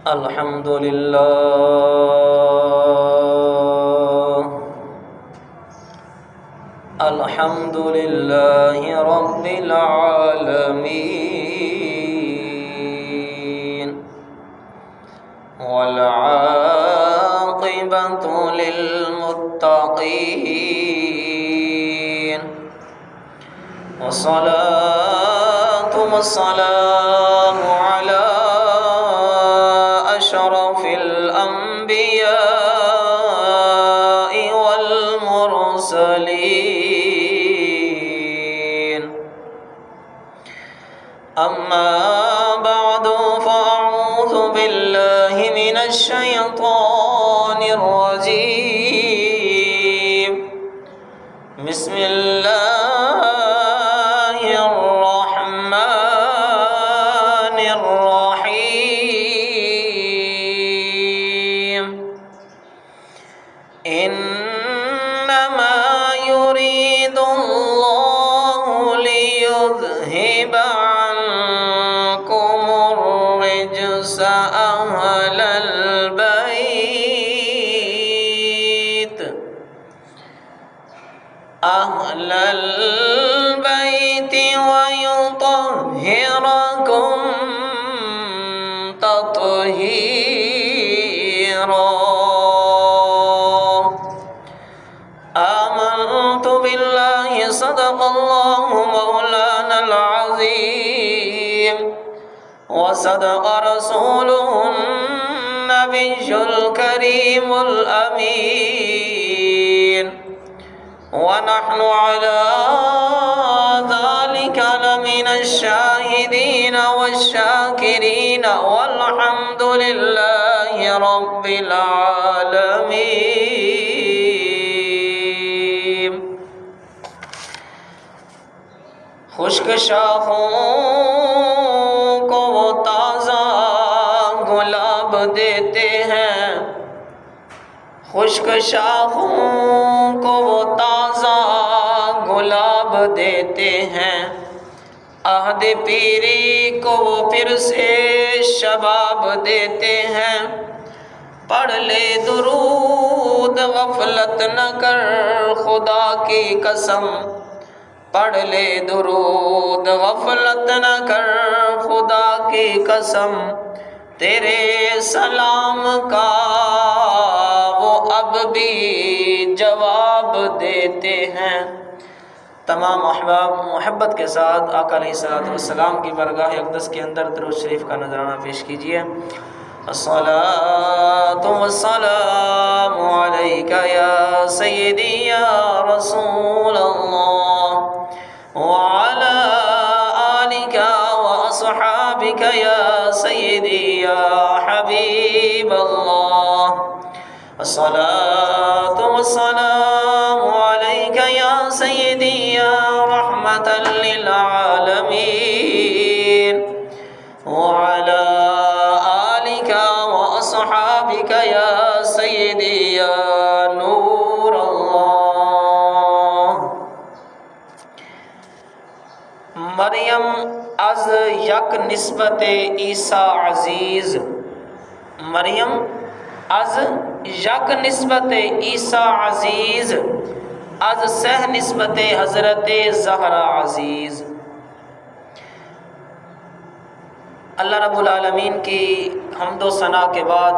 الحمد لله الحمد لله رب العالمين والعاقبة للمتقين والصلاة والسلام على أشرف الأنبياء والمرسلين أما بعد فأعوذ بالله من الشيطان الرجيم بسم الله الرحمن الرحيم إنما يريد الله ليذهب عنكم الرجس أهل البيت ويطهركم تطهيرا آمنت بالله صدق الله مولانا العظيم وصدق رسوله النبي الكريم الأمين ونحن على ذلك لمن الشاهدين والشاكرين والحمد لله رب العالمين. خشک شاخوں کو وہ تازہ گلاب دیتے ہیں، خشک شاخوں کو وہ تازہ گلاب دیتے ہیں، عہد پیری کو وہ پھر سے شباب دیتے ہیں. پڑھ لے درود غفلت نہ کر خدا کی قسم، پڑھ لے درود غفلت نہ کر خدا کی قسم، تیرے سلام کا وہ اب بھی جواب دیتے ہیں. تمام احباب محبت کے ساتھ آقا علیہ السلام کی بارگاہ اقدس کے اندر درود شریف کا نذرانہ پیش کیجیے. الصلاۃ والسلام علیک یا سیدی یا رسول اللہ وعلی آلک وأصحابك يا سيدي يا حبيب الله. الصلاة والسلام عليك يا سيدي يا رحمة للعالمين وعلى آلك وأصحابك يا سيدي يا نور الله. مریم از یک نسبت عیسیٰ عزیز، مریم از یک نسبت عیسیٰ عزیز، از سہ نسبت حضرت زہرا عزیز. اللہ رب العالمین کی حمد و ثنا کے بعد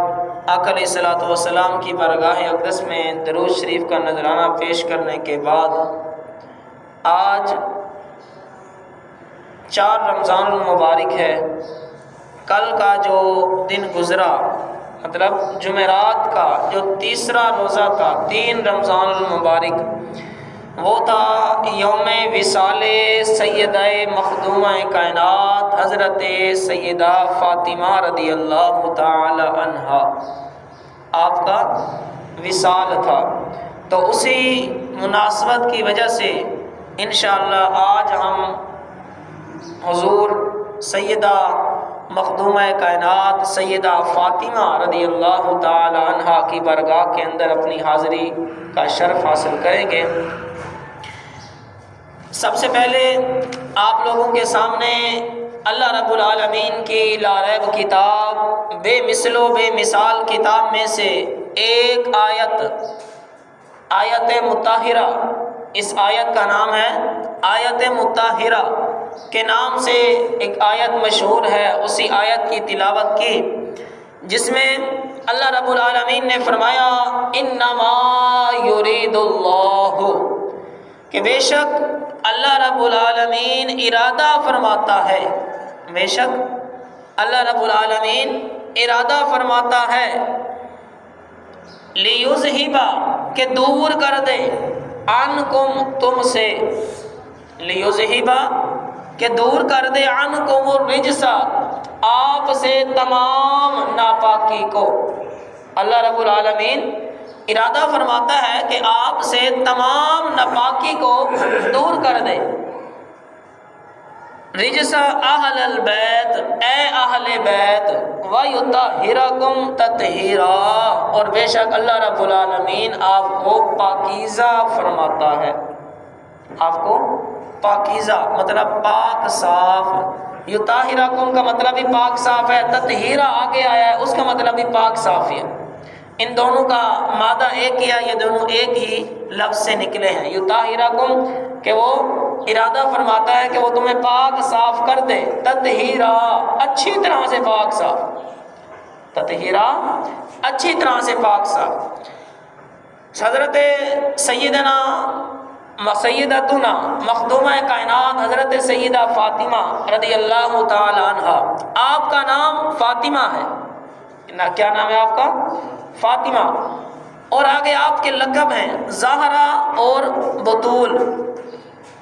آقا علیہ السلام کی بارگاہ اقدس میں درود شریف کا نذرانہ پیش کرنے کے بعد آج 4 رمضان المبارک ہے. کل کا جو دن گزرا مطلب جمعرات کا جو تیسرا روزہ تھا 3 رمضان المبارک، وہ تھا یوم وصال سیدہ مخدومہ کائنات حضرت سیدہ فاطمہ رضی اللہ تعالی عنہا، آپ کا وصال تھا. تو اسی مناسبت کی وجہ سے انشاءاللہ آج ہم حضور سیدہ مخدومہ کائنات سیدہ فاطمہ رضی اللہ تعالی عنہا کی بارگاہ کے اندر اپنی حاضری کا شرف حاصل کریں گے. سب سے پہلے آپ لوگوں کے سامنے اللہ رب العالمین کی لا ریب کتاب، بے مثل و بے مثال کتاب میں سے ایک آیت مطہرہ، اس آیت کا نام ہے آیت مطہرہ کے نام سے ایک آیت مشہور ہے، اسی آیت کی تلاوت کی، جس میں اللہ رب العالمین نے فرمایا انما یرید اللہ، کہ بے شک اللہ رب العالمین ارادہ فرماتا ہے، بے شک اللہ رب العالمین ارادہ فرماتا ہے، لیذہب، کہ دور کر دے، عنکم، تم سے، لیذہب، کہ دور کر دے، عنکم الرجس، آپ سے تمام ناپاکی کو۔ اللہ رب العالمین ارادہ فرماتا ہے کہ آپ سے تمام ناپاکی کو دور کر دے۔ رجس اہل البیت، اے اہل بیت، وَيُطَهِّرَكُمْ تَطْهِيرًا، اور بے شک اللہ رب العالمین آپ کو پاکیزہ فرماتا ہے، آپ کو پاکیزہ مطلب پاک صاف، یطہرکم کا مطلب بھی پاک صاف ہے، تطہیرہ آگے آیا ہے اس کا مطلب بھی پاک صاف ہے، ان دونوں کا مادہ ایک ہی ہے، یہ دونوں ایک ہی لفظ سے نکلے ہیں۔ یطہرکم کہ وہ ارادہ فرماتا ہے کہ وہ تمہیں پاک صاف کر دے، تطہیرا اچھی طرح سے پاک صاف، تطہیرا اچھی طرح سے پاک صاف۔ حضرت سیدتنا مخدومہ کائنات حضرت سیدہ فاطمہ رضی اللہ تعالی عنہ، آپ کا نام فاطمہ ہے، کیا نام ہے آپ کا؟ فاطمہ، اور آگے آپ کے لقب ہیں زہرا اور بطول،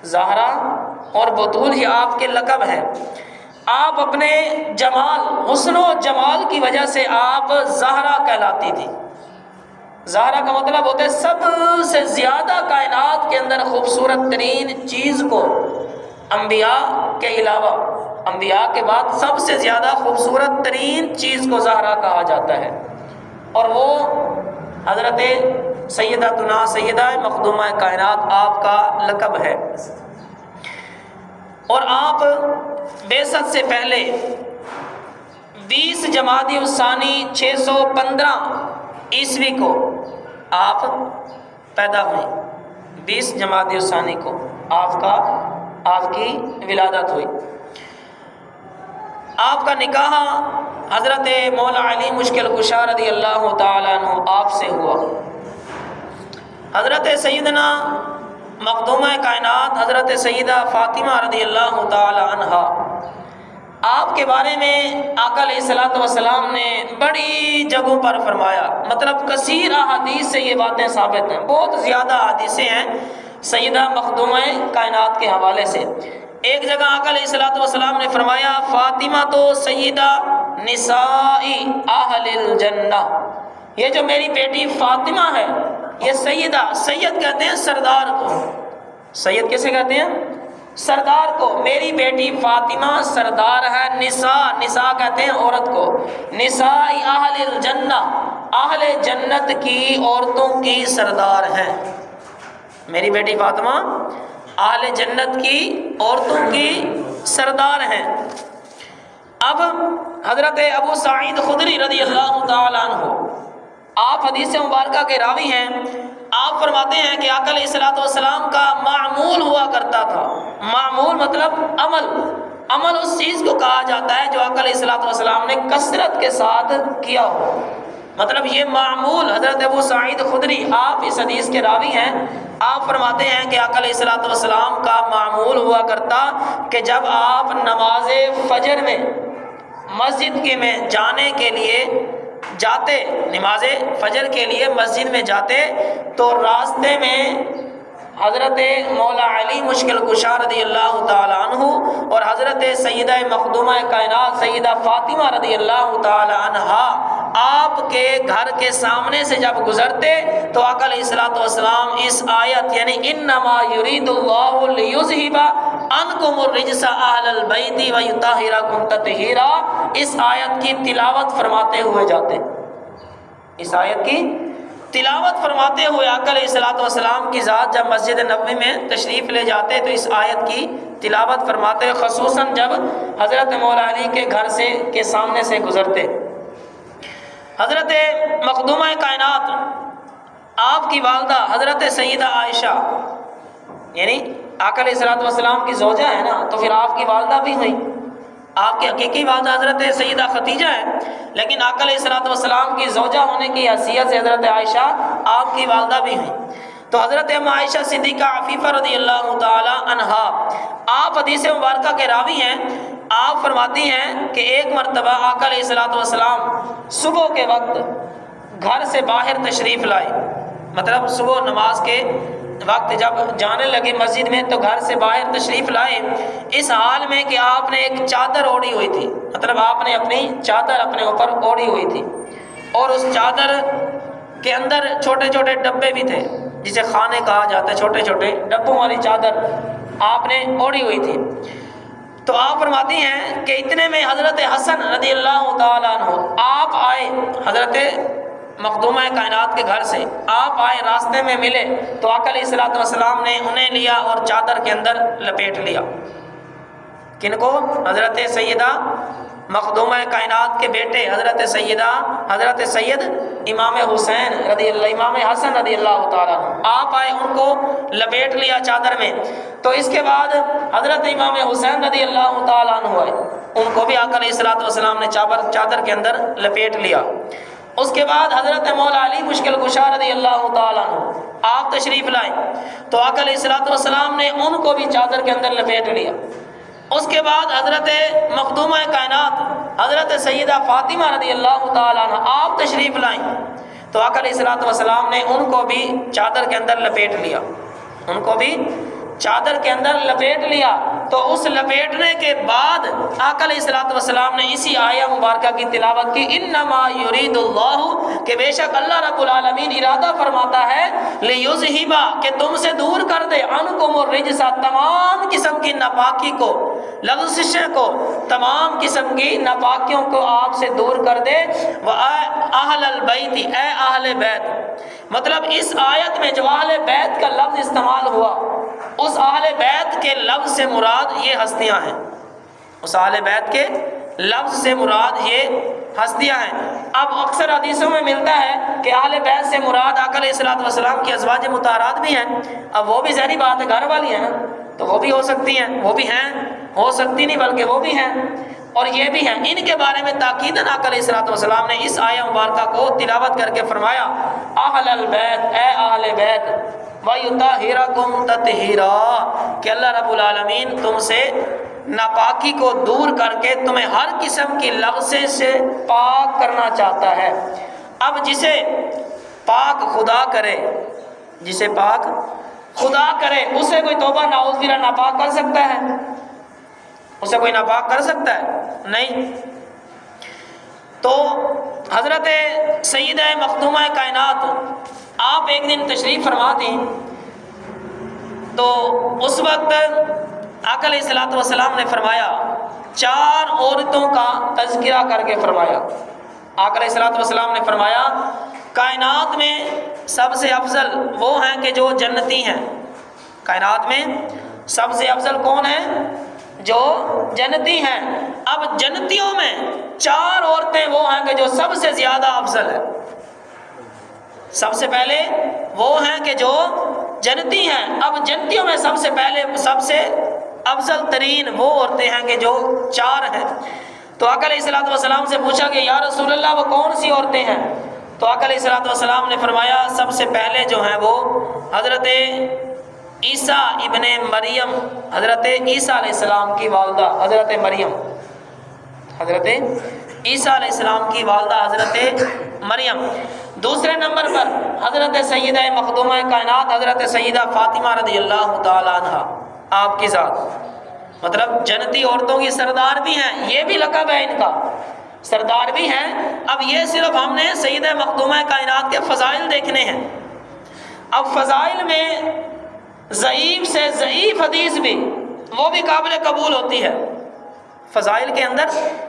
زہرا اور بطول ہی آپ کے لقب ہیں۔ آپ اپنے جمال، حسن و جمال کی وجہ سے آپ زہرا کہلاتی تھی۔ زہرا کا مطلب ہوتا ہے سب سے زیادہ کائنات کے اندر خوبصورت ترین چیز کو، انبیاء کے علاوہ، انبیاء کے بعد سب سے زیادہ خوبصورت ترین چیز کو زہرا کہا جاتا ہے، اور وہ حضرت سیدتنا سیدہ مخدومہ کائنات آپ کا لقب ہے۔ اور آپ بعثت سے پہلے 20 جمادی الثانی 615 عیسوی کو آپ پیدا ہوئے، 20 جمادی الثانی کو آپ کی ولادت ہوئی۔ آپ کا نکاح حضرت مولا علی مشکل کشا رضی اللہ تعالیٰ عنہ آپ سے ہوا۔ حضرت سیدنا مخدومہ کائنات حضرت سیدہ فاطمہ رضی اللہ تعالی عنہا، آپ کے بارے میں آقا علیہ الصلوۃ والسلام نے بڑی جگہوں پر فرمایا، مطلب کثیر احادیث سے یہ باتیں ثابت ہیں، بہت زیادہ احادیثیں ہیں سیدہ مخدومہ کائنات کے حوالے سے۔ ایک جگہ آقا علیہ الصلوۃ والسلام نے فرمایا فاطمہ تو سیدہ نساء اہل الجنہ، یہ جو میری بیٹی فاطمہ ہے یہ سیدہ، سید کہتے ہیں سردار کو، سید کیسے کہتے ہیں؟ سردار کو، میری بیٹی فاطمہ سردار ہے، نساء کہتے ہیں عورت کو، نساء اہل الجنہ، اہل جنت کی عورتوں کی سردار ہیں، میری بیٹی فاطمہ اہل جنت کی عورتوں کی سردار ہیں۔ اب حضرت ابو سعید خدری رضی اللہ تعالیٰ عنہ، آپ حدیث مبارکہ کے راوی ہیں، آپ فرماتے ہیں کہ آقا علیہ الصلوۃ والسلام کا معمول ہوا کرتا تھا، معمول مطلب عمل اس چیز کو کہا جاتا ہے جو آقا علیہ الصلوۃ والسلام نے کثرت کے ساتھ کیا ہو، مطلب یہ معمول حضرت ابو سعید خدری آپ اس حدیث کے راوی ہیں، آپ فرماتے ہیں کہ آقا علیہ الصلوۃ والسلام کا معمول ہوا کرتا کہ جب آپ نماز فجر میں مسجد کے میں جانے کے لیے جاتے، نماز فجر کے لیے مسجد میں جاتے تو راستے میں حضرت مولا علی مشکل کشا رضی اللہ تعالی عنہ اور حضرت سیدہ مخدومہ کائنات سیدہ فاطمہ رضی اللہ تعالی عنہا آپ کے گھر کے سامنے سے جب گزرتے تو آقا علیہ الصلوۃ والسلام اس آیت یعنی انما یرید اللہ لیذھب عنکم الرجس اہل البیت ویطہرکم تطہیرا، اس آیت کی تلاوت فرماتے ہوئے جاتے، اس آیت کی تلاوت فرماتے ہوئے آقا علیہ الصلوۃ والسلام کی ذات جب مسجد نبوی میں تشریف لے جاتے تو اس آیت کی تلاوت فرماتے، خصوصاً جب حضرت مولا علی کے گھر سے کے سامنے سے گزرتے۔ حضرت مخدومہ کائنات آپ کی والدہ حضرت سیدہ عائشہ، یعنی آقا علیہ الصلوۃ والسلام کی زوجہ ہے نا، تو پھر آپ کی والدہ بھی ہوئی۔ آپ کی حقیقی والدہ حضرت سیدہ خدیجہ ہے، لیکن آقا علیہ الصلوۃ والسلام کی زوجہ ہونے کی حیثیت سے حضرت عائشہ آپ کی والدہ بھی ہوئی۔ تو حضرت ام عائشہ صدیقہ عفیفہ رضی اللہ تعالی عنہا، آپ حدیث مبارکہ کے راوی ہیں۔ آپ فرماتی ہیں کہ ایک مرتبہ آقا علیہ الصلوۃ والسلام صبح کے وقت گھر سے باہر تشریف لائے، مطلب صبح نماز کے وقت جب جانے لگے مسجد میں تو گھر سے باہر تشریف لائے، اس حال میں کہ آپ نے ایک چادر اوڑھی ہوئی تھی، مطلب آپ نے اپنی چادر اپنے اوپر اوڑھی ہوئی تھی، اور اس چادر کے اندر چھوٹے چھوٹے ڈبے بھی تھے، جسے خانے کہا جاتا ہے، چھوٹے چھوٹے ڈبوں والی چادر آپ نے اوڑھی ہوئی تھی۔ تو آپ فرماتی ہیں کہ اتنے میں حضرت حسن رضی اللہ تعالیٰ عنہ آپ آئے، حضرت مخدومہ کائنات کے گھر سے آپ آئے، راستے میں ملے تو آقا علیہ الصلوۃ والسلام نے انہیں لیا اور چادر کے اندر لپیٹ لیا۔ کن کو؟ حضرت سیدہ مخدومہ کائنات کے بیٹے حضرت سید امام حسین رضی اللہ، امام حسن رضی اللہ تعالیٰ عنہ، آپ آئے، ان کو لپیٹ لیا چادر میں۔ تو اس کے بعد حضرت امام حسین رضی اللہ تعالیٰ عنہ آئے، ان کو بھی آقا علیہ الصلوۃ والسلام نے چادر کے اندر لپیٹ لیا۔ اس کے بعد حضرت مولا علی مشکل کشا رضی اللہ تعالیٰ عنہ آپ تشریف لائے تو آقا علیہ الصلوۃ والسلام نے ان کو بھی چادر کے اندر لپیٹ لیا۔ اس کے بعد حضرت مخدومہ کائنات حضرت سیدہ فاطمہ رضی اللہ تعالیٰ عنہ آپ تشریف لائیں تو آقا علیہ الصلوۃ والسلام نے ان کو بھی چادر کے اندر لپیٹ لیا، ان کو بھی چادر کے اندر لپیٹ لیا۔ تو اس لپیٹنے کے بعد آقا علیہ الصلوۃ والسلام نے اسی آیہ مبارکہ کی تلاوت کی، انما یرید اللہ، کہ بے شک اللہ رب العالمین ارادہ فرماتا ہے، لیذہبا، کہ تم سے دور کر دے، عنکم الرجس، تمام قسم کی ناپاکی کو، لغزشیں کو، تمام قسم کی ناپاکیوں کو آپ سے دور کر دے، وَأَهْلَ الْبَيْتِ، اے اہل بیت۔ مطلب اس آیت میں جو اہل بیت کا لفظ استعمال ہوا، اس اہل بیت کے لفظ سے مراد یہ ہستیاں ہیں، اس اہل بیت کے لفظ سے مراد یہ ہستیاں ہیں۔ اب اکثر حدیثوں میں ملتا ہے کہ اہل بیت سے مراد آقا علیہ الصلوۃ والسلام کی ازواج مطہرات بھی ہیں۔ اب وہ بھی ظاہری بات ہے، گھر والی ہیں نا، تو وہ بھی ہو سکتی ہیں، وہ بھی ہیں، ہو سکتی نہیں بلکہ وہ بھی ہیں، اور یہ بھی ہیں۔ ان کے بارے میں تاکیداً آقا علیہ الصلوۃ والسلام نے اس آیہ مبارکہ کو تلاوت کر کے فرمایا، اہل البیت، اے اہل بیت، وَيُطَهِّرَكُمْ تَطْهِيرًا، کہ اللہ رب العالمین تم سے ناپاکی کو دور کر کے تمہیں ہر قسم کی لغزش سے پاک کرنا چاہتا ہے۔ اب جسے پاک خدا کرے، جسے پاک خدا کرے، اسے کوئی توبہ نعوذ باللہ ناپاک کر سکتا ہے؟ اسے کوئی ناپاک کر سکتا ہے؟ نہیں۔ تو حضرت سیدہ مخدومہ کائنات آپ ایک دن تشریف فرما دیں تو اس وقت آقا علیہ الصلوۃ والسلام نے فرمایا، 4 عورتوں کا تذکرہ کر کے فرمایا۔ آقا علیہ الصلوۃ والسلام نے فرمایا، کائنات میں سب سے افضل وہ ہیں کہ جو جنتی ہیں۔ کائنات میں سب سے افضل کون ہیں؟ جو جنتی ہیں۔ اب جنتیوں میں 4 عورتیں وہ ہیں کہ جو سب سے زیادہ افضل ہیں۔ سب سے پہلے وہ ہیں کہ جو جنتی ہیں۔ اب جنتیوں میں سب سے پہلے سب سے افضل ترین وہ عورتیں ہیں کہ جو 4 ہیں۔ تو آقا علیہ الصلوۃ والسلام سے پوچھا کہ یا رسول اللہ وہ کون سی عورتیں ہیں؟ تو آقا علیہ الصلوۃ والسلام نے فرمایا، سب سے پہلے جو ہیں وہ حضرت عیسیٰ ابن مریم، حضرت عیسیٰ علیہ السلام کی والدہ حضرت مریم، حضرت عیسیٰ علیہ السلام کی والدہ حضرت مریم۔ دوسرے نمبر پر حضرت سیدہ مخدومہ کائنات حضرت سیدہ فاطمہ رضی اللہ تعالی عنہ، آپ کی ذات، مطلب جنتی عورتوں کی سردار بھی ہیں، یہ بھی لقب ہے ان کا، سردار بھی ہیں۔ اب یہ صرف ہم نے سیدہ مخدومہ کائنات کے فضائل دیکھنے ہیں۔ اب فضائل میں ضعیف سے ضعیف حدیث بھی وہ بھی قابل قبول ہوتی ہے۔ فضائل کے اندر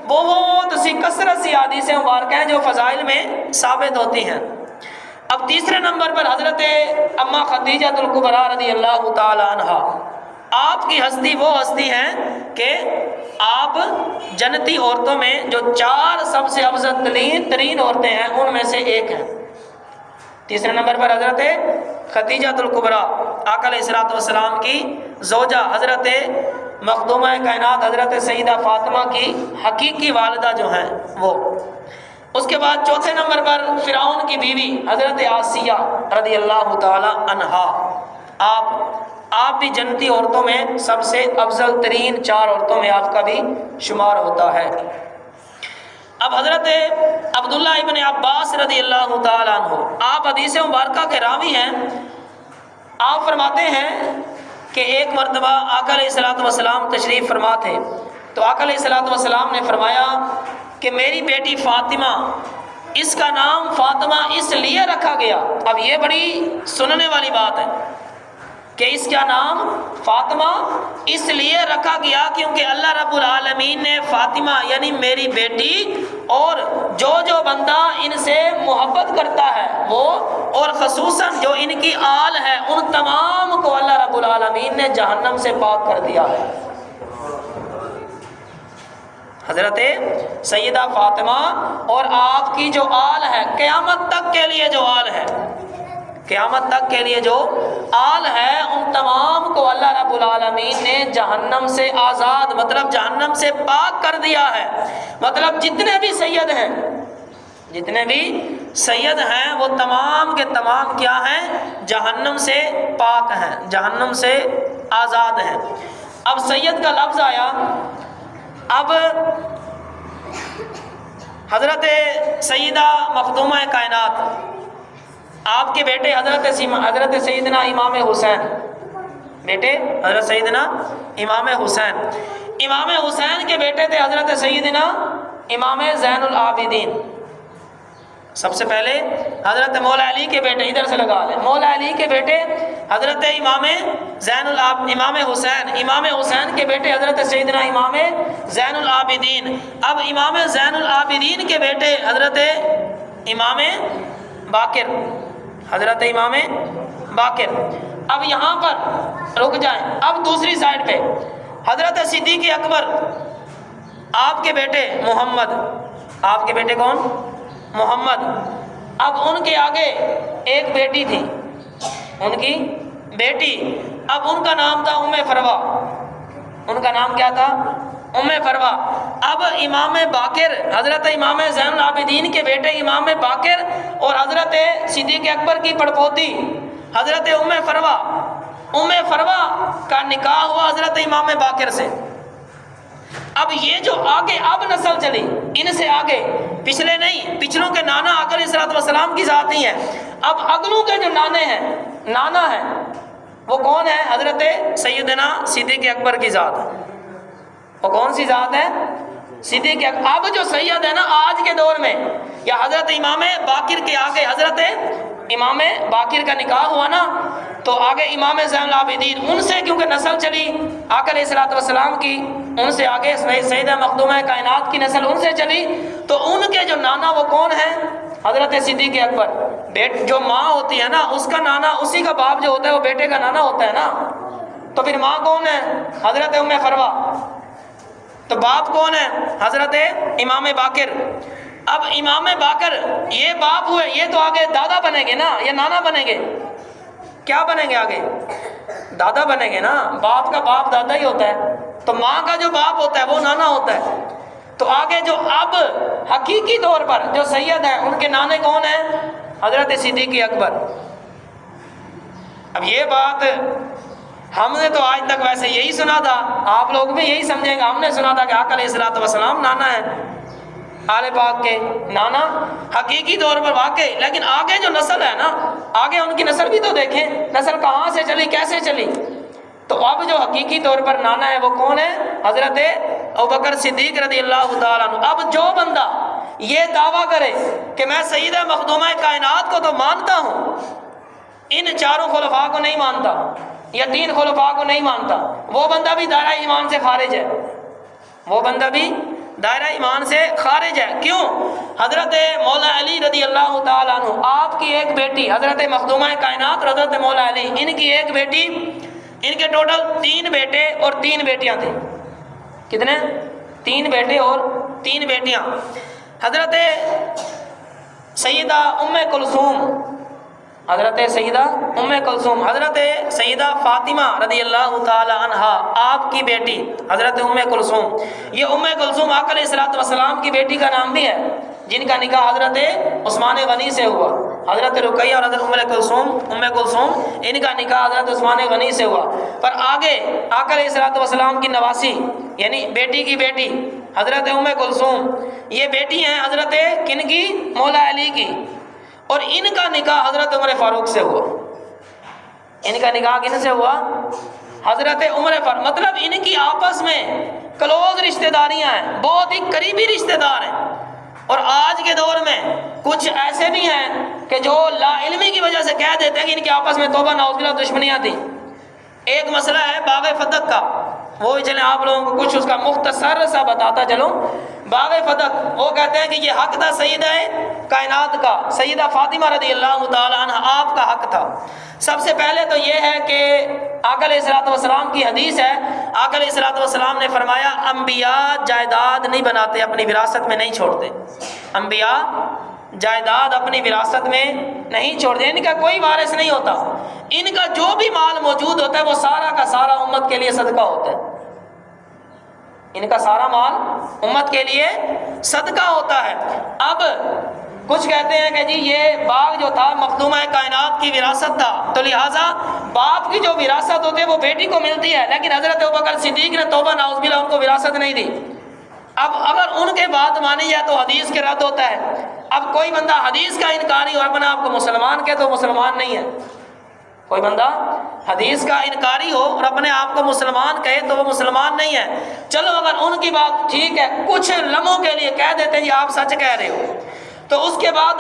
بہت سی کثرت سی حدیثیں مبارکہ ہیں جو فضائل میں ثابت ہوتی ہیں۔ اب تیسرے نمبر پر حضرت اماں خدیجہ الکبریٰ رضی اللہ تعالی عنہا، آپ کی ہستی وہ ہستی ہیں کہ آپ جنتی عورتوں میں جو 4 سب سے افضل ترین عورتیں ہیں ان میں سے ایک ہیں۔ تیسرے نمبر پر حضرت خدیجہ الکبریٰ، آقا علیہ الصلوۃ والسلام کی زوجہ، حضرت مخدومہ کائنات حضرت سیدہ فاطمہ کی حقیقی والدہ جو ہیں وہ۔ اس کے بعد چوتھے نمبر پر فرعون کی بیوی حضرت آسیہ رضی اللہ تعالی عنہا، آپ بھی جنتی عورتوں میں سب سے افضل ترین 4 عورتوں میں آپ کا بھی شمار ہوتا ہے۔ اب حضرت عبداللہ ابن عباس رضی اللہ تعالیٰ عنہ، آپ حدیث مبارکہ کے راوی ہیں، آپ فرماتے ہیں کہ ایک مرتبہ آقا علیہ الصلوۃ والسلام تشریف فرما تھے، تو آقا علیہ الصلوۃ والسلام نے فرمایا کہ میری بیٹی فاطمہ، اس کا نام فاطمہ اس لیے رکھا گیا۔ اب یہ بڑی سننے والی بات ہے کہ اس کا نام فاطمہ اس لیے رکھا گیا کیونکہ اللہ رب العالمین نے فاطمہ یعنی میری بیٹی اور جو بندہ ان سے محبت کرتا ہے وہ، اور خصوصاً جو ان کی آل ہے، ان تمام کو اللہ رب العالمین نے جہنم سے پاک کر دیا ہے۔ حضرت سیدہ فاطمہ اور آپ کی جو آل ہے، قیامت تک کے لیے جو آل ہے، قیامت تک کے لیے جو آل ہے، ان تمام کو اللہ رب العالمین نے جہنم سے آزاد، مطلب جہنم سے پاک کر دیا ہے۔ مطلب جتنے بھی سید ہیں، جتنے بھی سید ہیں وہ تمام کے تمام کیا ہیں؟ جہنم سے پاک ہیں، جہنم سے آزاد ہیں۔ اب سید کا لفظ آیا، اب حضرت سیدہ مخدومہ کائنات، آپ کے بیٹے حضرت سیدنا امام حسین، بیٹے حضرت سیدنا امام حسین، امام حسین کے بیٹے تھے حضرت سیدنا امام زین العابدین۔ سب سے پہلے حضرت مولا علی کے بیٹے، ادھر سے لگا لیں، مولا علی کے بیٹے حضرت امام حسین، امام حسین کے بیٹے حضرت سیدنا امام زین العابدین۔ اب امام زین العابدین کے بیٹے حضرت امام باقر، حضرت امام باقر۔ اب یہاں پر رک جائیں، اب دوسری سائڈ پہ حضرت صدیق اکبر، آپ کے بیٹے محمد، آپ کے بیٹے کون؟ محمد۔ اب ان کے آگے ایک بیٹی تھی، ان کی بیٹی، اب ان کا نام تھا ام فروا، ان کا نام کیا تھا؟ ام فروا۔ اب امام باقر، حضرت امام زین العابدین کے بیٹے امام باقر اور حضرت صدیق اکبر کی پڑپوتی حضرت ام فروا، ام فروا کا نکاح ہوا حضرت امام باقر سے۔ اب یہ جو آگے اب نسل چلی، ان سے آگے پچھلے نہیں، پچھلوں کے نانا آقا علیہ الصلوۃ والسلام کی ذات ہی ہے۔ اب اگلوں کے جو نانے ہیں، نانا ہیں، وہ کون ہے؟ حضرت سیدنا صدیق اکبر کی ذات ہے۔ وہ کون سی ذات ہے؟ صدیق اکبر۔ اب جو سید ہے نا آج کے دور میں، یا حضرت امام باقر کے آگے حضرت امام باقر کا نکاح ہوا نا، تو آگے امام زین العابدین، ان سے کیونکہ نسل چلی آقا علیہ الصلوۃ والسلام کی، ان سے آگے سیدہ مخدومہ کائنات کی نسل ان سے چلی، تو ان کے جو نانا وہ کون ہیں؟ حضرت صدیق اکبر۔ جو ماں ہوتی ہے نا اس کا نانا، اسی کا باپ جو ہوتا ہے وہ بیٹے کا نانا ہوتا ہے نا، تو پھر ماں کون ہے؟ حضرت ام فروا۔ تو باپ کون ہے؟ حضرت امام باقر۔ اب امام باقر یہ باپ ہوئے، یہ تو آگے دادا بنیں گے نا یا نانا بنیں گے؟ کیا بنیں گے آگے؟ دادا بنیں گے نا، باپ کا باپ دادا ہی ہوتا ہے، تو ماں کا جو باپ ہوتا ہے وہ نانا ہوتا ہے۔ تو آگے جو اب حقیقی طور پر جو سید ہیں ان کے نانے کون ہیں؟ حضرت صدیق اکبر۔ اب یہ بات ہم نے تو آج تک ویسے یہی سنا تھا، آپ لوگ بھی یہی سمجھیں گے، ہم نے سنا تھا کہ آقا علیہ الصلوۃ والسلام نانا ہے، آل پاک کے نانا حقیقی طور پر واقعی، لیکن آگے جو نسل ہے نا، آگے ان کی نسل بھی تو دیکھیں، نسل کہاں سے چلی، کیسے چلی۔ تو اب جو حقیقی طور پر نانا ہے وہ کون ہے؟ حضرت ابوبکر صدیق رضی اللہ تعالیٰ عنہ۔ اب جو بندہ یہ دعویٰ کرے کہ میں سیدہ مخدومہ کائنات کو تو مانتا ہوں، ان 4 خلفاء کو نہیں مانتا یا 3 خلفاء کو نہیں مانتا، وہ بندہ بھی دائرہ ایمان سے خارج ہے، وہ بندہ بھی دائرہ ایمان سے خارج ہے. کیوں؟ حضرت مولا علی رضی اللہ تعالیٰ عنہ، آپ کی ایک بیٹی حضرت مخدومہ کائنات حضرت مولا علی، ان کی ایک بیٹی، ان کے ٹوٹل 3 بیٹے اور 3 بیٹیاں تھیں. کتنے؟ 3 بیٹے اور 3 بیٹیاں. حضرت سیدہ ام کلثوم، حضرت سیدہ ام کلثوم، حضرت سیدہ فاطمہ رضی اللہ تعالی عنہا آپ کی بیٹی حضرت ام کلثوم. یہ ام کلثوم آقا علیہ الصلوۃ والسلام کی بیٹی کا نام بھی ہے، جن کا نکاح حضرت عثمان غنی سے ہوا. حضرت رقیہ اور حضرت ام کلثوم ان کا نکاح حضرت عثمان غنی سے ہوا. پر آگے آقا علیہ الصلوۃ والسلام کی نواسی یعنی بیٹی کی بیٹی حضرت ام کلثوم، یہ بیٹی ہیں حضرت کن کی؟ مولا علی کی. اور ان کا نکاح حضرت عمر فاروق سے ہوا. ان کا نکاح کن سے ہوا؟ حضرت عمر فاروق. مطلب ان کی آپس میں کلوز رشتہ داریاں ہیں، بہت ہی قریبی رشتہ دار ہیں. اور آج کے دور میں کچھ ایسے بھی ہیں کہ جو لا علمی کی وجہ سے کہہ دیتے ہیں کہ ان کی آپس میں توبہ نعوذ باللہ دشمنیاں تھیں. ایک مسئلہ ہے باغ فتح کا، وہ چلیں آپ لوگوں کو کچھ اس کا مختصر سا بتاتا چلوں. باغ فتح، وہ کہتے ہیں کہ یہ حق تھا سیدہ کائنات کا، سیدہ فاطمہ رضی اللہ تعالی عنہ آپ کا حق تھا. سب سے پہلے تو یہ ہے کہ آقا علیہ الصلوۃ والسلام کی حدیث ہے، آقا علیہ الصلوۃ والسلام نے فرمایا انبیاء جائیداد نہیں بناتے، اپنی وراثت میں نہیں چھوڑتے. انبیاء جائیداد اپنی وراثت میں نہیں چھوڑتے، ان کا کوئی وارث نہیں ہوتا. ان کا جو بھی مال موجود ہوتا ہے وہ سارا کا سارا امت کے لیے صدقہ ہوتا ہے. ان کا سارا مال امت کے لیے صدقہ ہوتا ہے. اب کچھ کہتے ہیں کہ جی یہ باغ جو تھا مخدومہ کائنات کی وراثت تھا، تو لہٰذا باپ کی جو وراثت ہوتی ہے وہ بیٹی کو ملتی ہے، لیکن حضرت ابوبکر صدیق نے توبہ نعوذ باللہ ان کو وراثت نہیں دی. اب اگر ان کے بات مانی جائے تو حدیث کے رد ہوتا ہے. اب کوئی بندہ حدیث کا انکاری اور اپنے آپ کو مسلمان کہے تو مسلمان نہیں ہے. کوئی بندہ حدیث کا انکاری ہو اور اپنے آپ کو مسلمان کہے تو وہ مسلمان نہیں ہے. چلو اگر ان کی بات ٹھیک ہے، کچھ لمحوں کے لیے کہہ دیتے ہیں جی آپ سچ کہہ رہے ہو. تو اس کے بعد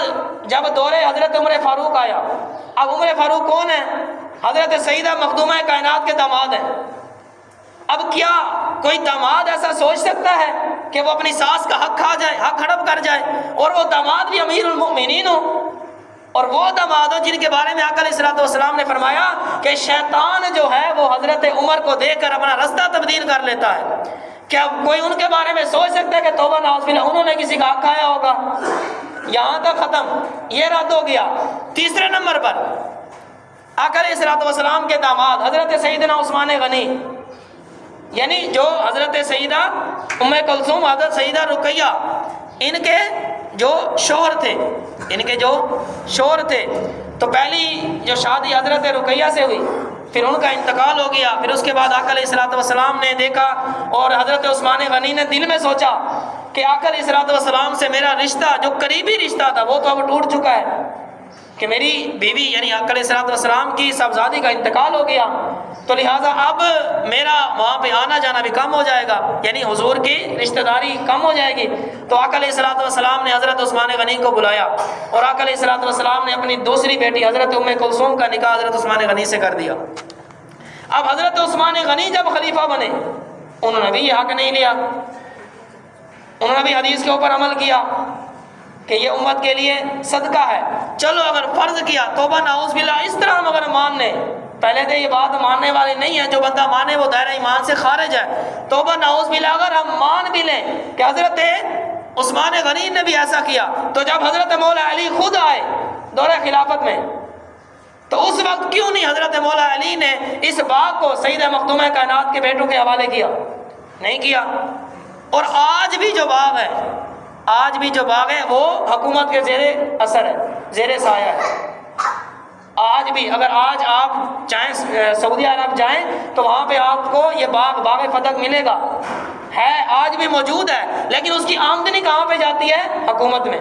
جب دور حضرت عمر فاروق آیا، اب عمر فاروق کون ہے؟ حضرت سیدہ مخدومہ کائنات کے داماد ہیں. اب کیا کوئی داماد ایسا سوچ سکتا ہے کہ وہ اپنی ساس کا حق کھا جائے، حق ہڑپ کر جائے، اور وہ داماد بھی امیر المؤمنین ہو، اور وہ داماد ہو جن کے بارے میں آقا علیہ الصلوۃ والسلام نے فرمایا کہ شیطان جو ہے وہ حضرت عمر کو دیکھ کر اپنا رستہ تبدیل کر لیتا ہے. کیا کوئی ان کے بارے میں سوچ سکتا ہے کہ توبہ نعوذ باللہ انہوں نے کسی کا حق کھایا ہوگا؟ یہاں تک ختم، یہ رد ہو گیا. تیسرے نمبر پر آقا علیہ الصلوۃ والسلام کے داماد حضرت سیدنا عثمان غنی، یعنی جو حضرت سیدہ ام کلثوم، حضرت سیدہ رقیہ، ان کے جو شوہر تھے، تو پہلی جو شادی حضرت رقیہ سے ہوئی، پھر ان کا انتقال ہو گیا. پھر اس کے بعد آقا علیہ الصلوۃ والسلام نے دیکھا اور حضرت عثمان غنی نے دل میں سوچا کہ آقا علیہ الصلوۃ والسلام سے میرا رشتہ جو قریبی رشتہ تھا وہ تو اب ٹوٹ چکا ہے، کہ میری بیوی یعنی آقا علیہ الصلوۃ والسلام کی صاحبزادی کا انتقال ہو گیا، تو لہٰذا اب میرا وہاں پہ آنا جانا بھی کم ہو جائے گا، یعنی حضور کی رشتہ داری کم ہو جائے گی. تو آقا علیہ الصلوۃ والسلام نے حضرت عثمان غنی کو بلایا اور آقا علیہ الصلوۃ والسلام نے اپنی دوسری بیٹی حضرت ام کلثوم کا نکاح حضرت عثمان غنی سے کر دیا. اب حضرت عثمان غنی جب خلیفہ بنے، انہوں نے بھی یہ حق نہیں لیا، انہوں نے بھی حدیث کے اوپر عمل کیا کہ یہ امت کے لیے صدقہ ہے. چلو اگر فرض کیا توبہ نعوذ باللہ اس طرح ہم اگر مان لیں، پہلے تو یہ بات ماننے والے نہیں ہے، جو بندہ مانے وہ دائرہ ایمان سے خارج ہے. توبہ نعوذ باللہ اگر ہم مان بھی لیں کہ حضرت عثمان غنی نے بھی ایسا کیا، تو جب حضرت مولا علی خود آئے دورہ خلافت میں، تو اس وقت کیوں نہیں حضرت مولا علی نے اس باغ کو سیدہ مخدومہ کائنات کے بیٹوں کے حوالے کیا؟ نہیں کیا. اور آج بھی جو باغ ہے وہ حکومت کے زیر اثر ہے، زیر سایہ ہے. آج بھی اگر آج آپ چاہیں سعودی عرب جائیں تو وہاں پہ آپ کو یہ باغ فتح ملے گا، ہے آج بھی موجود ہے، لیکن اس کی آمدنی کہاں پہ جاتی ہے؟ حکومت میں.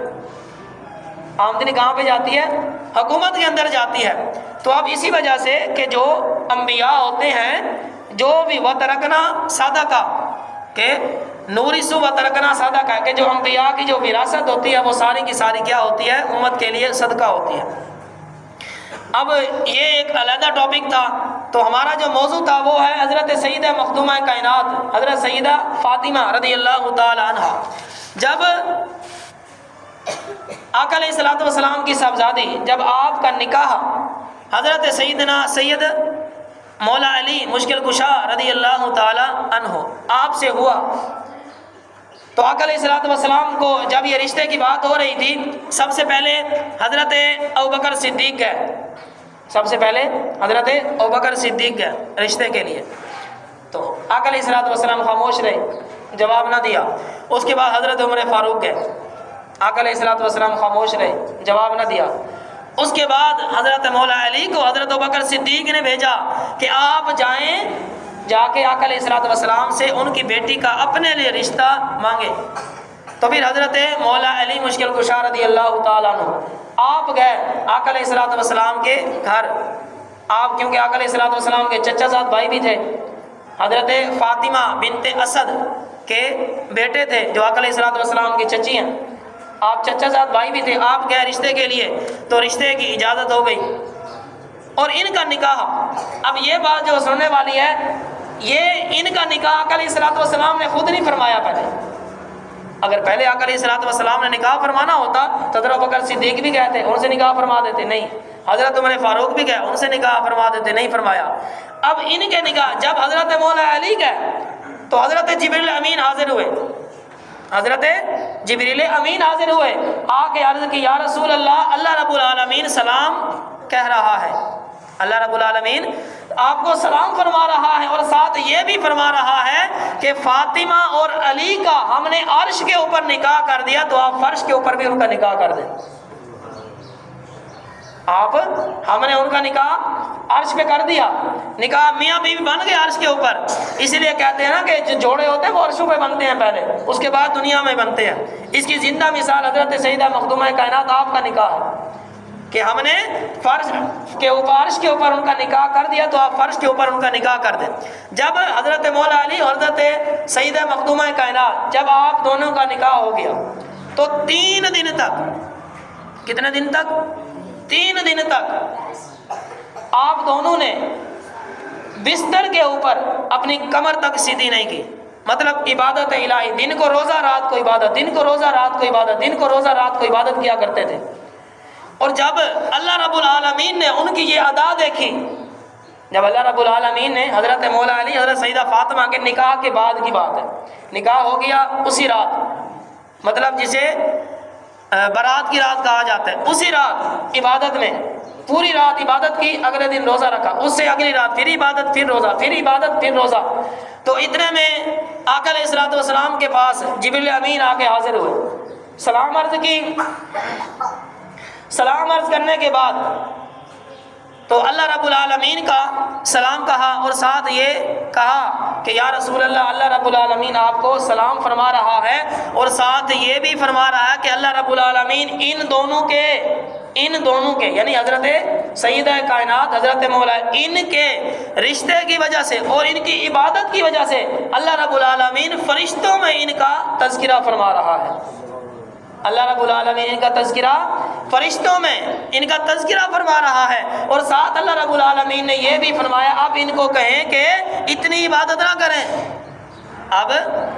آمدنی کہاں پہ جاتی ہے؟ حکومت کے اندر جاتی ہے. تو اب اسی وجہ سے کہ جو انبیاء ہوتے ہیں، جو بھی وترکنا صدقہ، کہ نورث وترکنا صدقہ، کہ جو انبیاء کی جو وراثت ہوتی ہے وہ ساری کی ساری کیا ہوتی ہے؟ امت کے لیے صدقہ ہوتی ہے. اب یہ ایک علیحدہ ٹاپک تھا تو ہمارا جو موضوع تھا وہ ہے حضرت سیدہ مخدومہ کائنات حضرت سیدہ فاطمہ رضی اللہ تعالی عنہ. جب آقا علیہ الصلوۃ والسلام کی صاحبزادی، جب آپ کا نکاح حضرت سیدنا سید مولا علی مشکل کشا رضی اللہ تعالی عنہ آپ سے ہوا، تو آقا علیہ الصلوۃ والسلام کو جب یہ رشتے کی بات ہو رہی تھی، سب سے پہلے حضرت ابوبکر صدیق گئے، سب سے پہلے حضرت ابوبکر صدیق گئے رشتے کے لیے. تو آقا علیہ الصلوۃ والسلام خاموش رہے، جواب نہ دیا. اس کے بعد حضرت عمر فاروق گئے، آقا علیہ الصلوۃ والسلام خاموش رہے، جواب نہ دیا. اس کے بعد حضرت مولا علی کو حضرت ابوبکر صدیق نے بھیجا کہ آپ جائیں، جا کے آقا علیہ الصلوۃ والسلام سے ان کی بیٹی کا اپنے لیے رشتہ مانگے. تو پھر حضرت مولا علی مشکل کشا رضی اللہ تعالیٰ عنہ آپ گئے آقا علیہ الصلوۃ والسلام کے گھر. آپ کیونکہ آقا علیہ الصلوۃ والسلام کے چچا زاد بھائی بھی تھے، حضرت فاطمہ بنت اسد کے بیٹے تھے جو آقا علیہ الصلوۃ والسلام کی چچی ہیں، آپ چچا زاد بھائی بھی تھے. آپ گئے رشتے کے لیے تو رشتے کی اجازت ہو گئی اور ان کا نکاح. اب یہ بات جو سننے والی ہے، یہ ان کا نکاح آقا علیہ الصلوۃ والسلام نے خود نہیں فرمایا. پہلے اگر پہلے آقا علیہ الصلوۃ والسلام نے نکاح فرمانا ہوتا تو حضرت ابوبکر صدیق بھی گئے تھے، ان سے نکاح فرما دیتے، نہیں. حضرت عمر فاروق بھی گئے، ان سے نکاح فرما دیتے، نہیں فرمایا. اب ان کے نکاح جب حضرت مولا علی گئے تو حضرت جبریل امین حاضر ہوئے، حضرت جبریل امین حاضر ہوئے، آ کے عرض کی یا رسول اللہ، اللہ رب العالمین سلام کہہ رہا ہے، اللہ رب العالمین آپ کو سلام فرما رہا ہے، اور ساتھ یہ بھی فرما رہا ہے کہ فاطمہ اور علی کا ہم نے عرش کے اوپر نکاح کر دیا، تو آپ فرش کے اوپر بھی ان کا نکاح کر دیں. ہم نے ان کا نکاح عرش پہ کر دیا، نکاح میاں بیوی بن گئے عرش کے اوپر. اسی لیے کہتے ہیں نا کہ جو جوڑے ہوتے ہیں وہ عرشوں پہ بنتے ہیں پہلے، اس کے بعد دنیا میں بنتے ہیں. اس کی زندہ مثال حضرت سیدہ مخدومہ کائنات آپ کا نکاح ہے کہ ہم نے فرش کے اوپر عرش کے اوپر ان کا نکاح کر دیا، تو آپ فرش کے اوپر ان کا نکاح کر دیں. جب حضرت مولا علی اور حضرت سیدہ مخدومہ کائنات جب آپ دونوں کا نکاح ہو گیا تو 3 دن تک، کتنے دن تک؟ 3 دن تک آپ دونوں نے بستر کے اوپر اپنی کمر تک سیدھی نہیں کی. مطلب عبادت الہی، دن کو روزہ رات کو عبادت، دن کو روزہ رات کو عبادت، دن کو روزہ رات کو عبادت کیا کرتے تھے. اور جب اللہ رب العالمین نے ان کی یہ ادا دیکھی، جب اللہ رب العالمین نے حضرت مولا علی حضرت سیدہ فاطمہ کے نکاح کے بعد کی بات ہے، نکاح ہو گیا اسی رات، مطلب جسے برات کی رات کہا جاتا ہے، اسی رات عبادت میں پوری رات عبادت کی، اگلے دن روزہ رکھا، اس سے اگلی رات پھر عبادت، پھر روزہ، پھر عبادت، پھر روزہ. تو اتنے میں آقا علیہ الصلوۃ والسلام کے پاس جبریل امین آ کے حاضر ہوئے، سلام عرض کی. سلام عرض کرنے کے بعد تو اللہ رب العالمین کا سلام کہا، اور ساتھ یہ کہا کہ یا رسول اللہ، اللہ رب العالمین آپ کو سلام فرما رہا ہے، اور ساتھ یہ بھی فرما رہا ہے کہ اللہ رب العالمین ان دونوں کے یعنی حضرت سیدہ کائنات حضرت مولا ان کے رشتے کی وجہ سے اور ان کی عبادت کی وجہ سے اللہ رب العالمین فرشتوں میں ان کا تذکرہ فرما رہا ہے. اللہ رب العالمین ان کا تذکرہ فرشتوں میں ان کا تذکرہ فرما رہا ہے، اور ساتھ اللہ رب العالمین نے یہ بھی فرمایا اب ان کو کہیں کہ اتنی عبادت نہ کریں. اب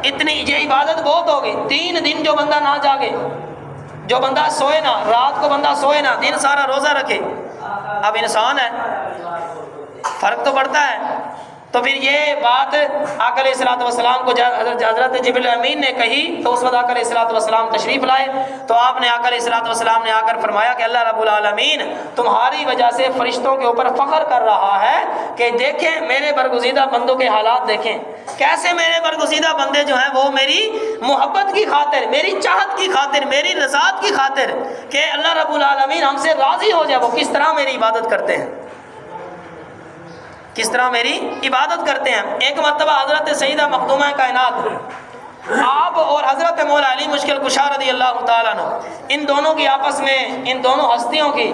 اتنی یہ عبادت بہت ہوگی، 3 دن جو بندہ نہ جاگے، جو بندہ سوئے نہ، رات کو بندہ سوئے نہ، دن سارا روزہ رکھے. اب انسان ہے، فرق تو پڑتا ہے. تو پھر یہ بات آقا علیہ الصلوۃ والسلام کو حضرت جبریل امین نے کہی، تو اس وقت آقا علیہ الصلوۃ والسلام تشریف لائے. تو آپ نے آقا علیہ الصلوۃ والسلام نے آ کر فرمایا کہ اللہ رب العالمین تمہاری وجہ سے فرشتوں کے اوپر فخر کر رہا ہے کہ دیکھیں میرے برگزیدہ بندوں کے حالات، دیکھیں کیسے میرے برگزیدہ بندے جو ہیں وہ میری محبت کی خاطر، میری چاہت کی خاطر، میری رضاعت کی خاطر کہ اللہ رب العالمین ہم سے راضی ہو جائے، وہ کس طرح میری عبادت کرتے ہیں، کس طرح میری عبادت کرتے ہیں. ایک مرتبہ حضرت سیدہ مخدومہ کائنات آپ اور حضرت مولا علی مشکل کشا رضی اللہ تعالیٰ عنہ، ان دونوں کی آپس میں، ان دونوں ہستیوں کی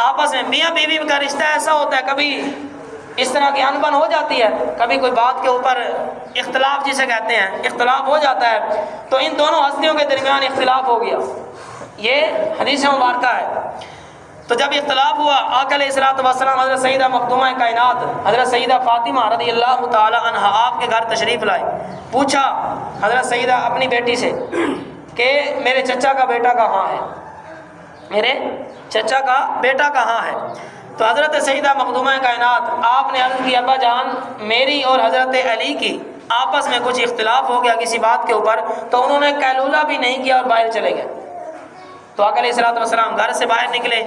آپس میں میاں بیوی کا رشتہ ایسا ہوتا ہے، کبھی اس طرح کی انبن ہو جاتی ہے، کبھی کوئی بات کے اوپر اختلاف جسے کہتے ہیں اختلاف ہو جاتا ہے. تو ان دونوں ہستیوں کے درمیان اختلاف ہو گیا، یہ حدیث مبارکہ ہے. تو جب اختلاف ہوا آقا علیہ الصلوۃ والسلام حضرت سیدہ مخدومہ کائنات حضرت سیدہ فاطمہ رضی اللہ تعالی عنہا آپ کے گھر تشریف لائے. پوچھا حضرت سیدہ اپنی بیٹی سے کہ میرے چچا کا بیٹا کہاں ہے، میرے چچا کا بیٹا کہاں ہے؟ تو حضرت سیدہ مخدومہ کائنات آپ نے عرض کی ابا جان میری اور حضرت علی کی آپس میں کچھ اختلاف ہو گیا کسی بات کے اوپر، تو انہوں نے قیلولہ بھی نہیں کیا اور باہر چلے گئے. تو آقا علیہ الصلوۃ والسلام گھر سے باہر نکلے.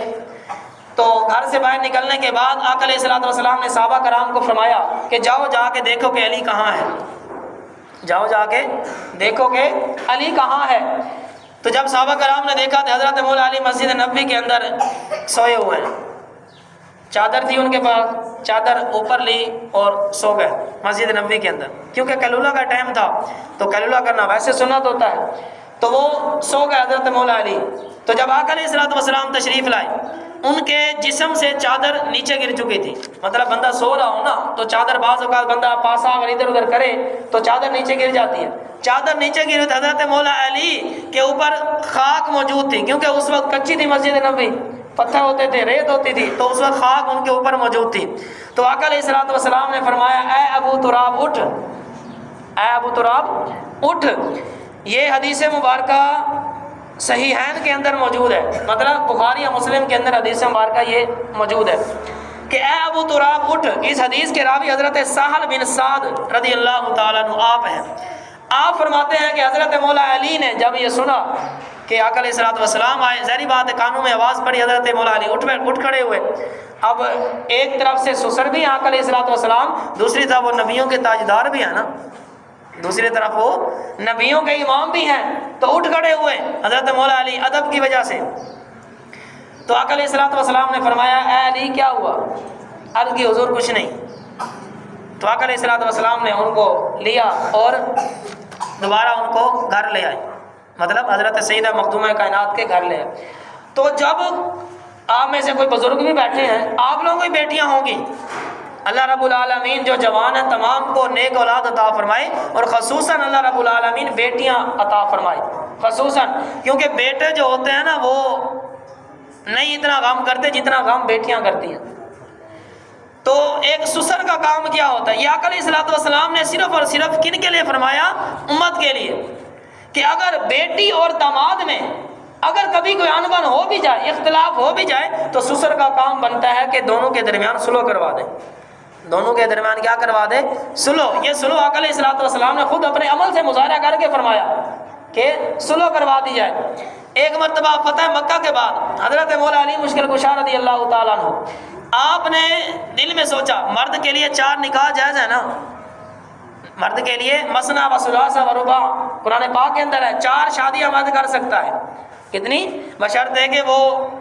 تو گھر سے باہر نکلنے کے بعد آقا علیہ الصلوۃ والسلام نے صحابہ کرام کو فرمایا کہ جاؤ جا کے دیکھو کہ علی کہاں ہے، جاؤ جا کے دیکھو کہ علی کہاں ہے. تو جب صحابہ کرام نے دیکھا تو حضرت مولا علی مسجد نبوی کے اندر سوئے ہوئے ہیں. چادر تھی ان کے پاس، چادر اوپر لی اور سو گئے مسجد نبوی کے اندر، کیونکہ قیلولہ کا ٹائم تھا تو قیلولہ کرنا ویسے سنت ہوتا ہے. تو وہ سو گئے حضرت مولا علی. تو جب آقا علیہ الصلوۃ والسلام تشریف لائے ان کے جسم سے چادر نیچے گر چکی تھی. مطلب بندہ سو رہا ہو نا تو چادر بعض اوقات بندہ پاسا اگر ادھر ادھر کرے تو چادر نیچے گر جاتی ہے. چادر نیچے گری تو حضرت مولا علی کے اوپر خاک موجود تھی، کیونکہ اس وقت کچی تھی مسجد نبوی، پتھر ہوتے تھے، ریت ہوتی تھی، تو اس وقت خاک ان کے اوپر موجود تھی. تو آقا علیہ الصلوۃ والسلام نے فرمایا اے ابو تراب اٹھ، اے ابو تراب اٹھ. یہ حدیث مبارکہ صحیحین کے اندر موجود ہے، مطلب بخاری یا مسلم کے اندر حدیث مبارکہ یہ موجود ہے کہ اے ابو تراب اٹھ. اس حدیث کے راوی حضرت سہل بن سعد رضی اللہ تعالیٰ عنہ آپ ہیں. آپ فرماتے ہیں کہ حضرت مولا علی نے جب یہ سنا کہ آقا علیہ الصلوۃ والسلام آئے، ظاہری بات ہے کانوں میں آواز پڑی، حضرت مولا علی اٹھ کھڑے ہوئے. اب ایک طرف سے سسر بھی آقا علیہ الصلوۃ والسلام، دوسری طرف وہ نبیوں کے تاجدار بھی ہیں نا، دوسری طرف وہ نبیوں کے امام بھی ہیں، تو اٹھ کھڑے ہوئے حضرت مولا علی ادب کی وجہ سے. تو آقا علیہ الصلوۃ والسلام نے فرمایا اے علی کیا ہوا؟ عرض کی حضور کچھ نہیں. تو آقا علیہ الصلوۃ والسلام نے ان کو لیا اور دوبارہ ان کو گھر لے آئے، مطلب حضرت سیدہ مخدومہ کائنات کے گھر لے آئے. تو جب آپ میں سے کوئی بزرگ بھی بیٹھے ہیں، آپ لوگوں کی بیٹیاں ہوں گی، اللہ رب العالمین جو جوان ہیں تمام کو نیک اولاد عطا فرمائے، اور خصوصاً اللہ رب العالمین بیٹیاں عطا فرمائے، خصوصاً کیونکہ بیٹے جو ہوتے ہیں نا وہ نہیں اتنا غم کرتے جتنا غم بیٹیاں کرتی ہیں. تو ایک سسر کا کام کیا ہوتا ہے؟ یہ آقا علیہ الصلوۃ والسلام نے صرف اور صرف کن کے لیے فرمایا؟ امت کے لیے، کہ اگر بیٹی اور داماد میں اگر کبھی کوئی انبن ہو بھی جائے، اختلاف ہو بھی جائے، تو سسر کا کام بنتا ہے کہ دونوں کے درمیان صلح کروا دے، دونوں کے درمیان کیا کروا دے؟ صلح. یہ صلح آقا علیہ الصلوۃ والسلام نے خود اپنے عمل سے مظاہرہ کر کے فرمایا کہ صلح کروا دی جائے. ایک مرتبہ فتح مکہ کے بعد حضرت مولا علی مشکل کشا رضی اللہ تعالیٰ عنہ، آپ نے دل میں سوچا مرد کے لیے 4 نکاح جائز ہے نا، مرد کے لیے مثنا و ثلاثہ و رباع قرآن پاک کے اندر ہے، 4 شادیاں مرد کر سکتا ہے. کتنی؟ بشرط ہے کہ وہ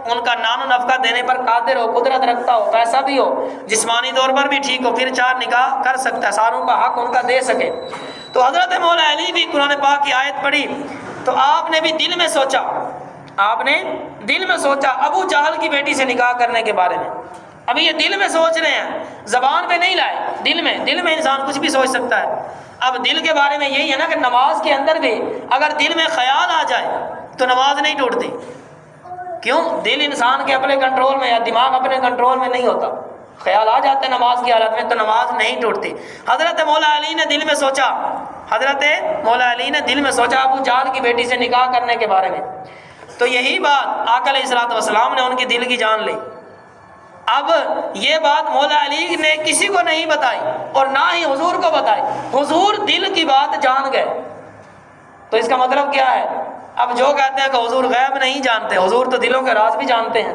ان کا نان و نفقہ دینے پر قادر ہو، قدرت رکھتا ہو، پیسہ بھی ہو، جسمانی طور پر بھی ٹھیک ہو، پھر 4 نکاح کر سکتا ہے، ساروں کا حق ان کا دے سکے. تو حضرت مولا علی بھی قرآن پاک کی آیت پڑھی تو آپ نے بھی دل میں سوچا، آپ نے دل میں سوچا ابو جہل کی بیٹی سے نکاح کرنے کے بارے میں. ابھی یہ دل میں سوچ رہے ہیں، زبان پہ نہیں لائے، دل میں انسان کچھ بھی سوچ سکتا ہے. اب دل کے بارے میں یہی ہے نا کہ نماز کے اندر بھی اگر دل میں خیال آ جائے تو نماز نہیں ٹوٹتی. کیوں؟ دل انسان کے اپنے کنٹرول میں یا دماغ اپنے کنٹرول میں نہیں ہوتا، خیال آ جاتے ہیں نماز کی حالت میں تو نماز نہیں ٹوٹتی. حضرت مولا علی نے دل میں سوچا، حضرت مولا علی نے دل میں سوچا ابو جہل کی بیٹی سے نکاح کرنے کے بارے میں. تو یہی بات آقا علیہ الصلوۃ والسلام نے ان کی دل کی جان لی. اب یہ بات مولا علی نے کسی کو نہیں بتائی اور نہ ہی حضور کو بتائی، حضور دل کی بات جان گئے. تو اس کا مطلب کیا ہے؟ اب جو کہتے ہیں کہ حضور غیب نہیں جانتے، حضور تو دلوں کے راز بھی جانتے ہیں،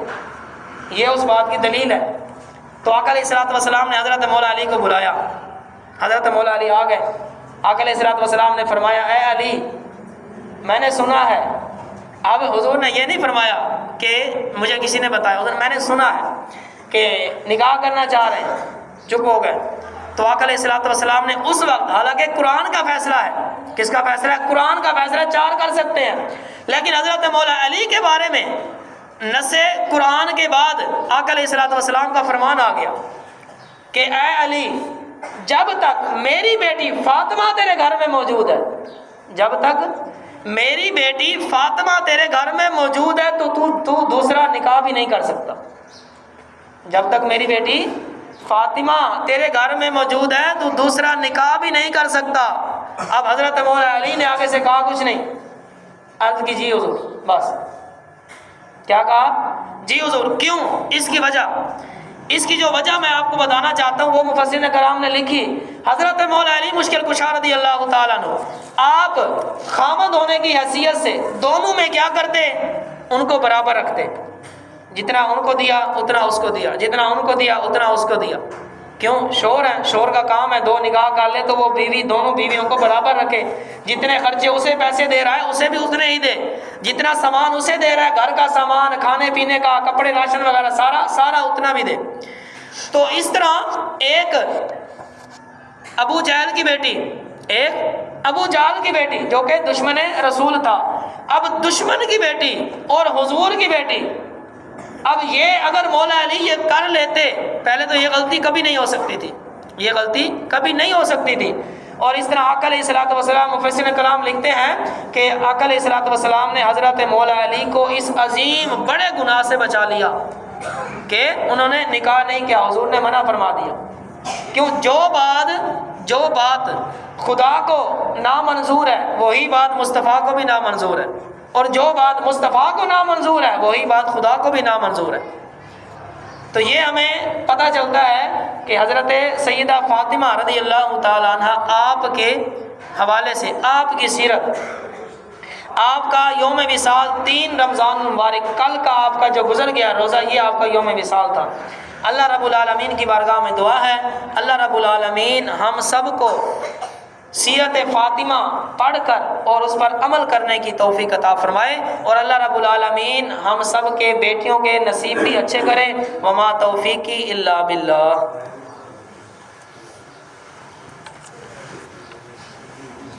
یہ اس بات کی دلیل ہے. تو آقا علیہ الصلوۃ والسلام نے حضرت مولا علی کو بلایا، حضرت مولا علی آ گئے. آقا علیہ الصلوۃ والسلام نے فرمایا اے علی میں نے سنا ہے. اب حضور نے یہ نہیں فرمایا کہ مجھے کسی نے بتایا، حضور میں نے سنا ہے کہ نکاح کرنا چاہ رہے ہیں، چپ ہو گئے. تو آقا علیہ الصلوۃ والسلام نے اس وقت، حالانکہ قرآن کا فیصلہ ہے، کس کا فیصلہ ہے؟ قرآن کا فیصلہ، 4 کر سکتے ہیں، لیکن حضرت مولا علی کے بارے میں نص قرآن کے بعد آقا علیہ الصلوۃ والسلام کا فرمان آ گیا کہ اے علی جب تک میری بیٹی فاطمہ تیرے گھر میں موجود ہے، جب تک میری بیٹی فاطمہ تیرے گھر میں موجود ہے تو دوسرا نکاح بھی نہیں کر سکتا جب تک میری بیٹی فاطمہ تیرے گھر میں موجود ہے تو دوسرا نکاح بھی نہیں کر سکتا۔ اب حضرت مولا علی نے آگے سے کہا کچھ نہیں، عرض کی جی حضور، بس کیا کہا؟ جی حضور۔ کیوں؟ اس کی وجہ، اس کی جو وجہ میں آپ کو بتانا چاہتا ہوں وہ مفسرین کرام نے لکھی۔ حضرت مولا علی مشکل کشا رضی اللہ تعالیٰ عنہ آپ خامد ہونے کی حیثیت سے دونوں میں کیا کرتے؟ ان کو برابر رکھتے، جتنا ان کو دیا اتنا اس کو دیا، جتنا ان کو دیا اتنا اس کو دیا۔ کیوں؟ شور ہے، شور کا کام ہے، دو نکاح کر لے تو وہ بیوی دونوں بیویوں کو برابر رکھے، جتنے خرچے اسے پیسے دے رہا ہے اسے بھی اتنے ہی دے، جتنا سامان اسے دے رہا ہے گھر کا سامان، کھانے پینے کا، کپڑے راشن وغیرہ سارا اتنا بھی دے۔ تو اس طرح ایک ابو جہل کی بیٹی، ایک ابو جہل کی بیٹی جو کہ دشمن رسول تھا، اب دشمن کی بیٹی اور حضور کی بیٹی، اب یہ اگر مولا علی یہ کر لیتے، پہلے تو یہ غلطی کبھی نہیں ہو سکتی تھی، یہ غلطی کبھی نہیں ہو سکتی تھی۔ اور اس طرح آقا علیہ الصلوۃ والسلام، مفسرین کرام لکھتے ہیں کہ آقا علیہ الصلوۃ والسلام نے حضرت مولا علی کو اس عظیم بڑے گناہ سے بچا لیا کہ انہوں نے نکاح نہیں کیا، حضور نے منع فرما دیا۔ کیوں؟ جو بات خدا کو نامنظور ہے وہی بات مصطفیٰ کو بھی نامنظور ہے، اور جو بات مصطفیٰ کو نامنظور ہے وہی بات خدا کو بھی نامنظور ہے۔ تو یہ ہمیں پتہ چلتا ہے کہ حضرت سیدہ فاطمہ رضی اللہ تعالیٰ عنہ آپ کے حوالے سے، آپ کی سیرت، آپ کا یوم وصال 3 رمضان المبارک، کل کا آپ کا جو گزر گیا روزہ، یہ آپ کا یوم وصال تھا۔ اللہ رب العالمین کی بارگاہ میں دعا ہے اللہ رب العالمین ہم سب کو سیرت فاطمہ پڑھ کر اور اس پر عمل کرنے کی توفیق عطا فرمائے، اور اللہ رب العالمین ہم سب کے بیٹیوں کے نصیب بھی اچھے کرے۔ وما توفیقی الا باللہ۔